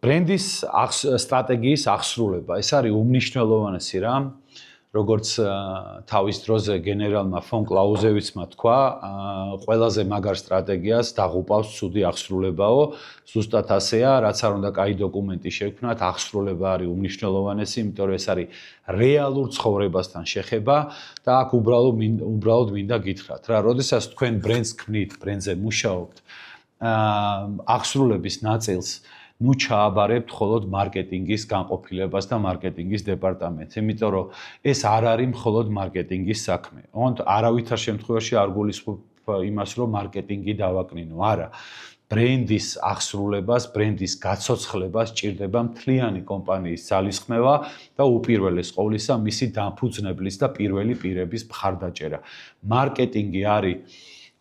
ბრენდის სტრატეგიის აღსრულება, ეს არის უმნიშვნელოვანესი რამ, როგორც თავის დროზე გენერალმა ფონ კლაუზევიცმა თქვა, ყველაზე მაგარ სტრატეგიას დაღუპავს ცუდი აღსრულებაო, ზუსტად ასეა, რაც არ უნდა კაი დოკუმენტი შევქმნათ, აღსრულება არის უმნიშვნელოვანესი, იმიტომ რომ ეს არის რეალურ ცხოვრებასთან შეხება და აქ უბრალოდ მინდა გითხრათ რა, როდესაც თქვენ ბრენდს ქმნით, ბრენდზე მუშაობთ, აღსრულების ნაწილს ჩააბარებთ მხოლოდ მარკეტინგის განყოფილებას და მარკეტინგის დეპარტამენტს, იმიტომ რომ ეს არ არის მხოლოდ მარკეტინგის საქმე. ოღონდ არავითარ შემთხვევაში არ გულისხმობ იმას, რომ მარკეტინგი დავაკნინო, არა. ბრენდის აღსრულებას, ბრენდის გაცოცხლებას ჭირდება მთლიანი კომპანიის ძალისხმევა და უპირველეს ყოვლისა მისი დამფუძნებლის და პირველი პირების მხარდაჭერა. მარკეტინგი არის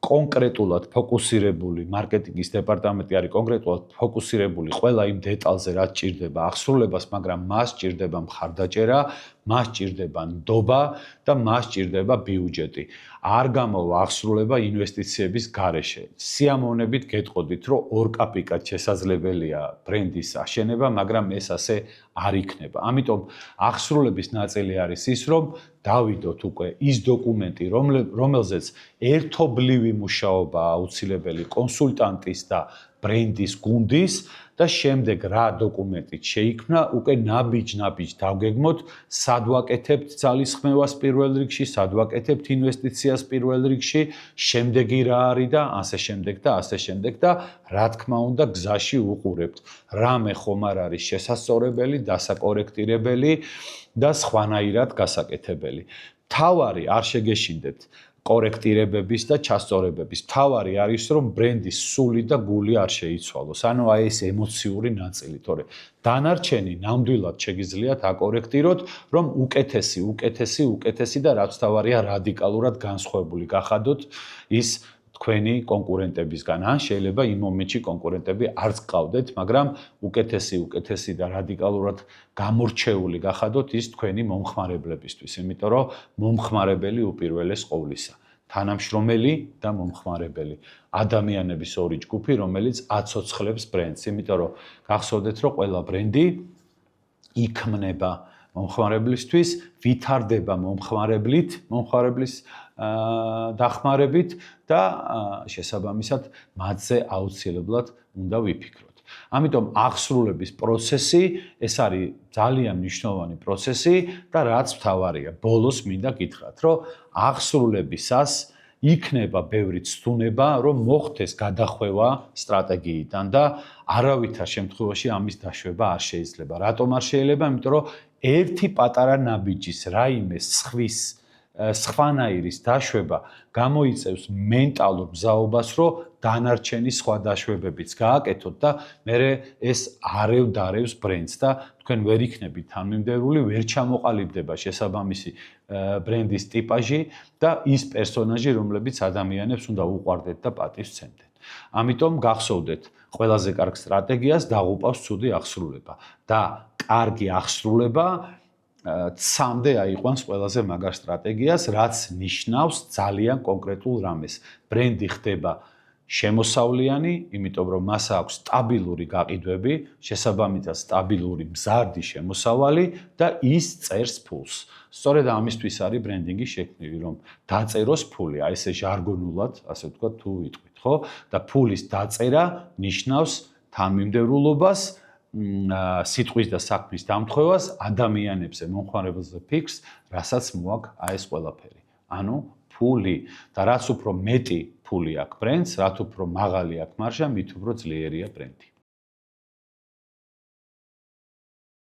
კონკრეტულად ფოკუსირებული, მარკეტინგის დეპარტამენტი არის კონკრეტულად ფოკუსირებული ყველა იმ დეტალზე, რაც ჭირდება აღსრულებას, მაგრამ მას ჭირდება მხარდაჭერა, მას ჭირდება ნდობა და მას ჭირდება ბიუჯეტი. არ გამოვა აღსრულება ინვესტიციების გარეშე. სიამოვნებით გეტყოდით, რომ ორკაპიკად შესაძლებელია ბრენდის აშენება, მაგრამ ეს ასე არ იქნება. ამიტომ აღსრულების ნაწილი არის ის, რომ დავიდოთ უკვე ის დოკუმენტი, რომელზეც ერთობლივი მუშაობა აუცილებელი კონსულტანტის და ბრენდის გუნდის და შემდეგ რა დოკუმენტით შეიქმნა, უკვე ნაბიჯ დავგეგმოთ, სად ვაკეთებთ ძალისხმევას პირველ რიგში, სად ვაკეთებთ ინვესტიციას პირველ რიგში, შემდეგი რა არის და ასე შემდეგ და რა თქმა უნდა გზაში უყურებთ. რამე ხომ არ არის შესასწორებელი, დასაკორექტირებელი და სხვანაირად გასაკეთებელი. თავარი არ შეგეშინდეთ კორექტირებების და ჩასწორებების. თავარი არის, რომ ბრენდის სული და გული არ შეიცვალოს. ანუ აი ეს ემოციური ნაწილი, თორე დანარჩენი ნამდვილად შეგიძლიათ აკორექტიროთ, რომ უკეთესი და რაც თავარია რადიკალურად განსხვავებული გახადოთ ის თქვენი კონკურენტებისგან. ან შეიძლება იმ მომენტში კონკურენტები არც გყავდეთ, მაგრამ უკეთესი და რადიკალურად გამორჩეული გახადოთ ის თქვენი მომხმარებლებისთვის, იმიტომ რომ მომხმარებელი უპირველეს ყოვლისა. თანამშრომელი და მომხმარებელი. ადამიანების ორი ჯგუფი, რომელიც აცოცხლებს ბრენდს, იმიტომ რომ გახსოვდეთ, რომ ყველა ბრენდი იქმნება მომხმარებლისთვის, ვითარდება მომხმარებლის დახმარებით და შესაბამისად მათზე აუცილებლად უნდა ვიფიქროთ. ამიტომ აღსრულების პროცესი, ეს არის ძალიან მნიშვნელოვანი პროცესი და რაც მთავარია, ბოლოს მინდა გითხრათ, რომ აღსრულებისას იქნება ბევრი ცდუნება, რომ მოხდეს გადახვევა სტრატეგიიდან და არავითარ შემთხვევაში ამის დაშვება არ შეიძლება. რატომ არ შეიძლება? იმიტომ რომ ერთი პატარა ნაბიჯის რაიმე სხვანაირის დაშვება გამოიწევს მენტალურ მზაობას, რომ დანარჩენი სხვა დაშვებებიც გააკეთოთ და მერე ეს არევ-დარევს ბრენდს და თქვენ ვერ იქნებით თანმიმდევრული, ვერ ჩამოყალიბდება შესაბამისი ბრენდის ტიპაჟი და ის პერსონაჟი, რომლებიც ადამიანებს უნდა უყვარდეთ და პატივს სცემდეთ. ამიტომ გახსოვდეთ, ყველაზე კარგ სტრატეგიას დაღუპავს ცუდი აღსრულება და კარგი აღსრულება ცამდე აიყვანს ყველაზე მაგარ სტრატეგიას, რაც ნიშნავს ძალიან კონკრეტულ რამეს. ბრენდი ხდება შემოსავლიანი, იმიტომ რომ მას აქვს სტაბილური გაყიდვები, შესაბამისად სტაბილური მზარდი შემოსავალი და ის წერს ფულს. სწორედ ამისთვის არის ბრენდინგი შექმნილი, რომ დაწეროს ფული, აი ესე ჟარგონულად, ასე ვთქვათ, თუ ვიტყვით, ხო? და ფულის დაწერა ნიშნავს თანმიმდევრულობას, სიტყვის და საქმის დამთხვევას, ადამიანებზე, მომხმარებელზე ფიქრს, რასაც მოაქვს აი ეს ყველაფერი. ანუ ფული და რაც უფრო მეტი ფული აქვს ბრენდს, რაც უფრო მაღალი აქვს მარჟა, მით უფრო ძლიერია ბრენდი.